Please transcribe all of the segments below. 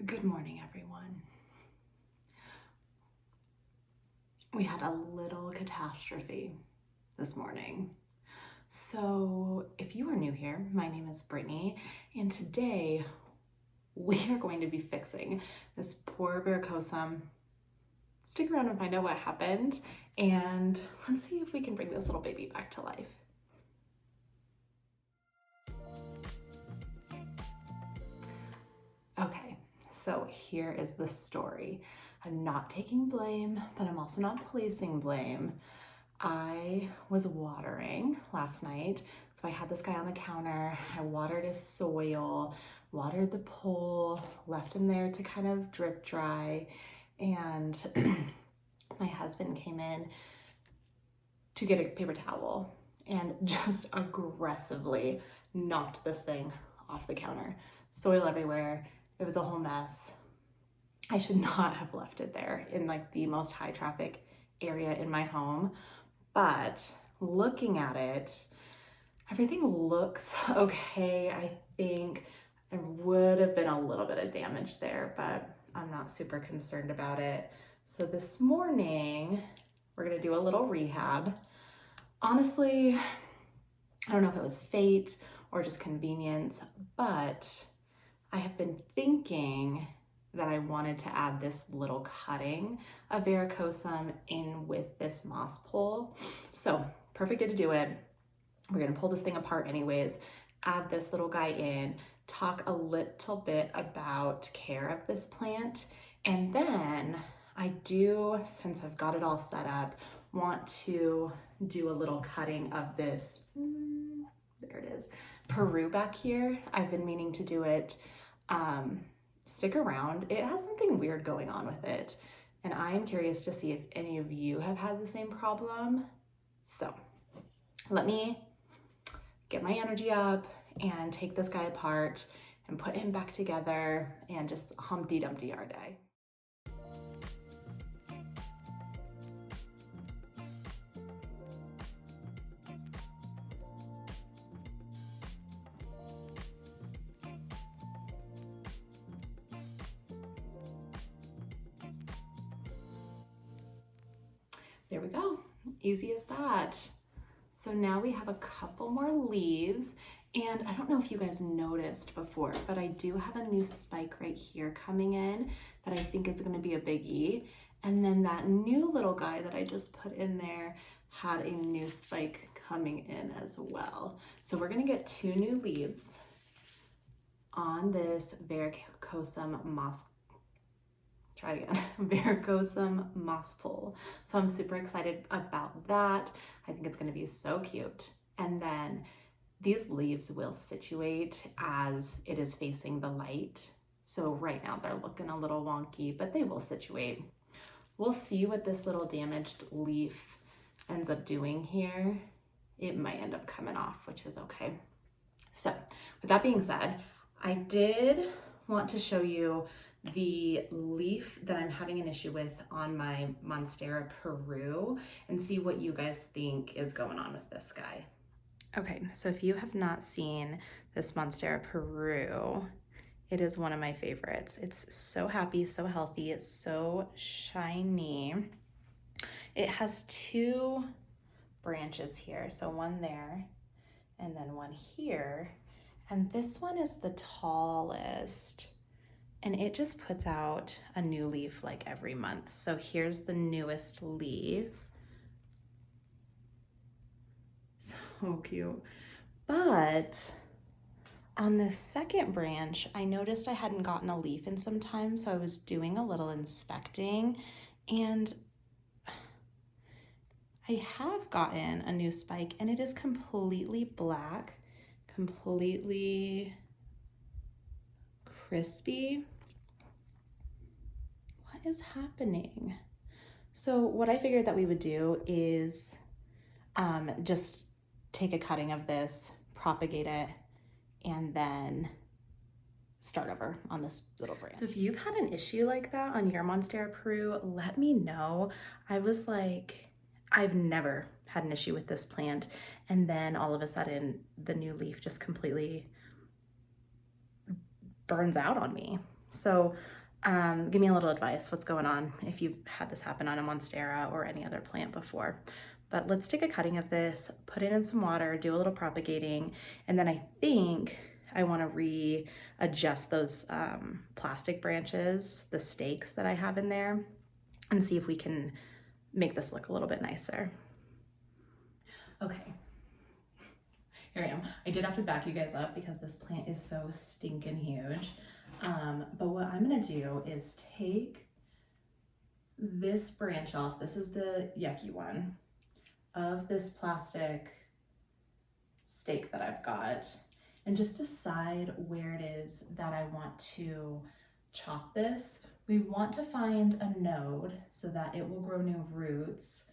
Good morning, everyone. We had a little catastrophe this morning. So, if you are new here, my name is Brittany, and today we are going to be fixing this poor varicosum. Stick around and find out what happened, and let's see if we can bring this little baby back to life. Okay, so here is the story. I'm not taking blame, but I'm also not placing blame. I was watering last night, so I had this guy on the counter. I watered his soil, watered the pole, left him there to kind of drip dry, and my husband came in to get a paper towel and just aggressively knocked this thing off the counter. Soil everywhere. It was a whole mess. I should not have left it there in like the most high traffic area in my home, but looking at it, everything looks okay. I think there would have been a little bit of damage there, but I'm not super concerned about it. So this morning, we're gonna do a little rehab. Honestly, I don't know if it was fate or just convenience, but I have been thinking that I wanted to add this little cutting of varicosum in with this moss pole. So perfect day to do it. We're gonna pull this thing apart anyways, add this little guy in, talk a little bit about care of this plant, and then I do, since I've got it all set up, want to do a little cutting of this, there it is, Peru back here. I've been meaning to do it. Stick around. It has something weird going on with it, and I am curious to see if any of you have had the same problem. So let me get my energy up and take this guy apart and put him back together and just Humpty Dumpty our day. There we go, easy as that. So now we have a couple more leaves, and I don't know if you guys noticed before, but I do have a new spike right here coming in that I think is gonna be a biggie. And then that new little guy that I just put in there had a new spike coming in as well. So we're gonna get 2 new leaves on this varicosum moss varicosum moss pole. So I'm super excited about that. I think it's going to be so cute. And then these leaves will situate as it is facing the light. So right now they're looking a little wonky, but they will situate. We'll see what this little damaged leaf ends up doing here. It might end up coming off, which is okay. So with that being said, I did want to show you the leaf that I'm having an issue with on my Monstera Peru and see what you guys think is going on with this guy. Okay, so if you have not seen this Monstera Peru, it is one of my favorites. It's so happy, so healthy, it's so shiny. It has 2 branches here, so one there and then one here. And this one is the tallest. And it just puts out a new leaf like every month. So here's the newest leaf. So cute. But on the second branch, I noticed I hadn't gotten a leaf in some time, so I was doing a little inspecting, and I have gotten a new spike, and it is completely black, completely crispy. What is happening? So what I figured that we would do is just take a cutting of this, propagate it, and then start over on this little branch. So if you've had an issue like that on your Monstera Peru, let me know. I was like, I've never had an issue with this plant, and then all of a sudden the new leaf just completely burns out on me. So give me a little advice. What's going on if you've had this happen on a Monstera or any other plant before. But let's take a cutting of this, put it in some water, do a little propagating, and then I think I want to readjust those plastic branches, the stakes that I have in there, and see if we can make this look a little bit nicer. Okay, here I am. I did have to back you guys up because this plant is so stinking huge. But what I'm gonna do is take this branch off. This is the yucky one of this plastic stake that I've got, and just decide where it is that I want to chop this. We want to find a node so that it will grow new roots.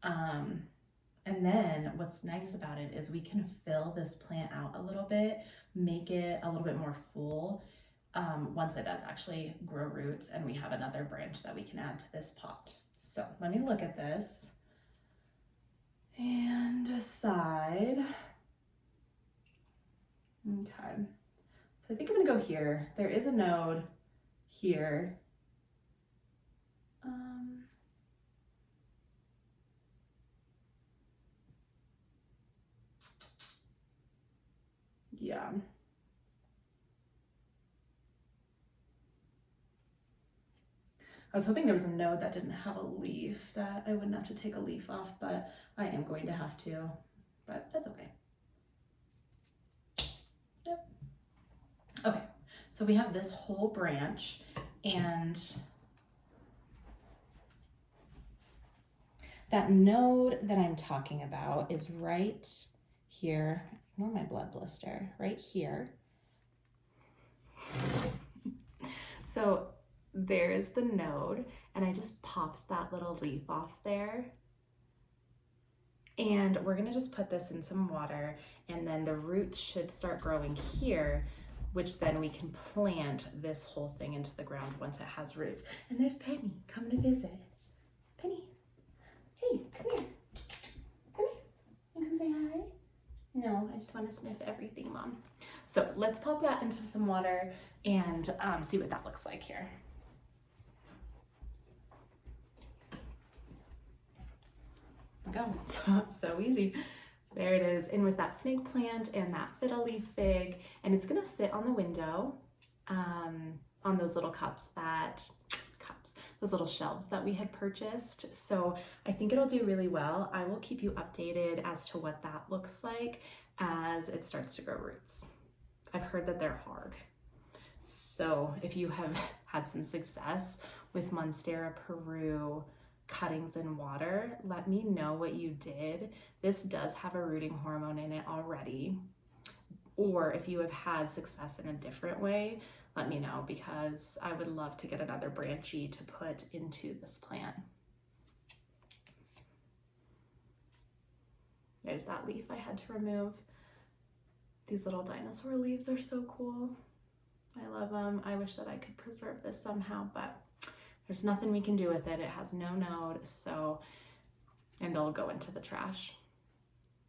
And then what's nice about it is we can fill this plant out a little bit, make it a little bit more full once it does actually grow roots and we have another branch that we can add to this pot. So let me look at this and decide. Okay, so I think I'm gonna go here. There is a node here. Yeah. I was hoping there was a node that didn't have a leaf, that I wouldn't have to take a leaf off, but I am going to have to, but that's okay. Yep. Okay, so we have this whole branch, and that node that I'm talking about is right here. Ignore my blood blister, right here. So there is the node, and I just popped that little leaf off there. And we're gonna just put this in some water, and then the roots should start growing here, which then we can plant this whole thing into the ground once it has roots. And there's Penny coming to visit. Penny, hey, come here. Come here. You come say hi? No, I just want to sniff everything, Mom. So let's pop that into some water and see what that looks like here. Go. So easy. There it is, in with that snake plant and that fiddle leaf fig, and it's gonna sit on the window on those little those little shelves that we had purchased. So I think it'll do really well. I will keep you updated as to what that looks like as it starts to grow roots. I've heard that they're hard. So if you have had some success with Monstera Peru cuttings in water, let me know what you did. This does have a rooting hormone in it already. Or if you have had success in a different way, let me know, because I would love to get another branchy to put into this plant. There's that leaf I had to remove. These little dinosaur leaves are so cool. I love them. I wish that I could preserve this somehow, but there's nothing we can do with it. It has no node, and it'll go into the trash.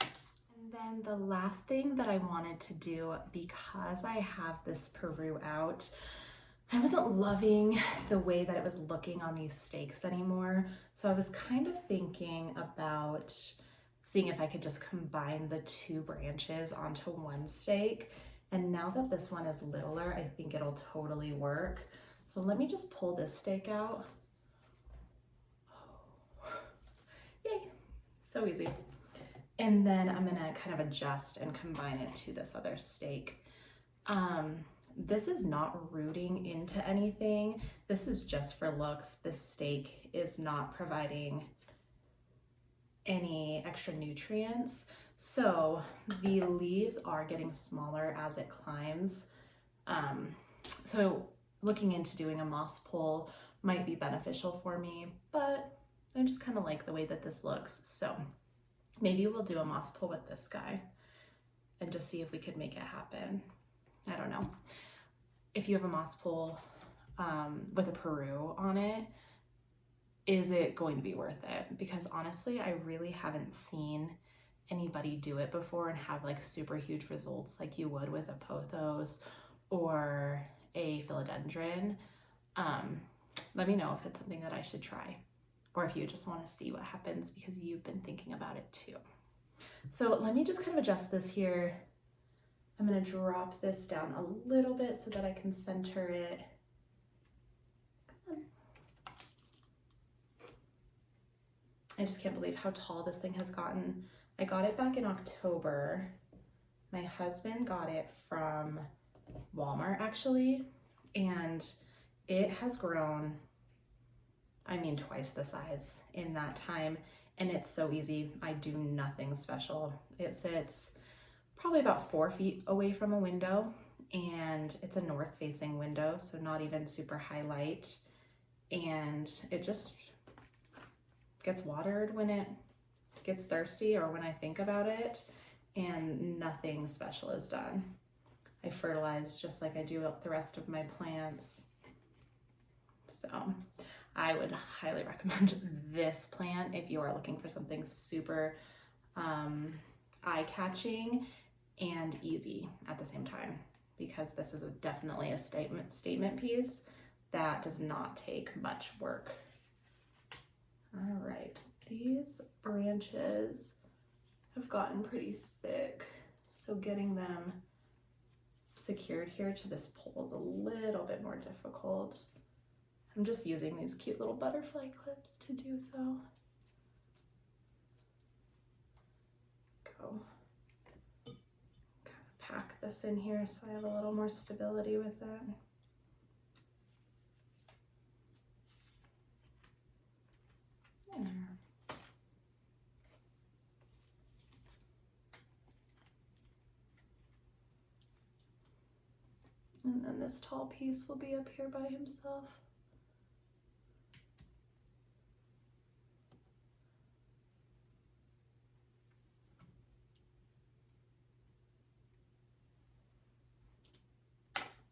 And then the last thing that I wanted to do, because I have this Peru out, I wasn't loving the way that it was looking on these stakes anymore. So I was kind of thinking about seeing if I could just combine the two branches onto one stake. And now that this one is littler, I think it'll totally work. So let me just pull this stake out. Yay, so easy. And then I'm gonna kind of adjust and combine it to this other stake. This is not rooting into anything. This is just for looks. This stake is not providing any extra nutrients. So the leaves are getting smaller as it climbs. So looking into doing a moss pole might be beneficial for me, but I just kind of like the way that this looks. So maybe we'll do a moss pole with this guy and just see if we could make it happen. I don't know. If you have a moss pole with a Peru on it, is it going to be worth it? Because honestly, I really haven't seen anybody do it before and have like super huge results like you would with a pothos or a philodendron, let me know if it's something that I should try, or if you just want to see what happens because you've been thinking about it too. So let me just kind of adjust this here. I'm going to drop this down a little bit so that I can center it. I just can't believe how tall this thing has gotten. I got it back in October. My husband got it from Walmart actually, and it has grown, I mean, twice the size in that time, and it's so easy. I do nothing special. It sits probably about 4 feet away from a window, and it's a north facing window, so not even super high light, and it just gets watered when it gets thirsty or when I think about it, and nothing special is done. I fertilize just like I do the rest of my plants. So I would highly recommend this plant if you are looking for something super eye-catching and easy at the same time, because this is definitely a statement piece that does not take much work. All right, these branches have gotten pretty thick, so getting them secured here to this pole is a little bit more difficult. I'm just using these cute little butterfly clips to do so. Go. Kind of pack this in here so I have a little more stability with it. There. And then this tall piece will be up here by himself.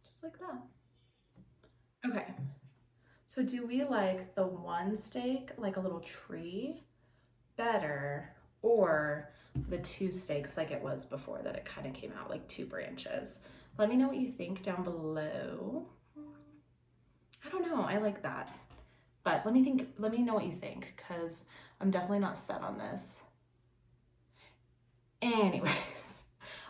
Just like that. Okay, so do we like the one stake, like a little tree, better, or the 2 stakes like it was before, that it kind of came out like 2 branches? Let me know what you think down below. I don't know, I like that. But let me know what you think, because I'm definitely not set on this. Anyways,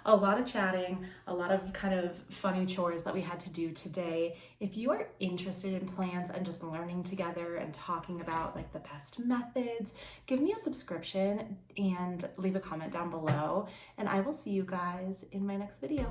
a lot of chatting, a lot of kind of funny chores that we had to do today. If you are interested in plants and just learning together and talking about like the best methods, give me a subscription and leave a comment down below, and I will see you guys in my next video.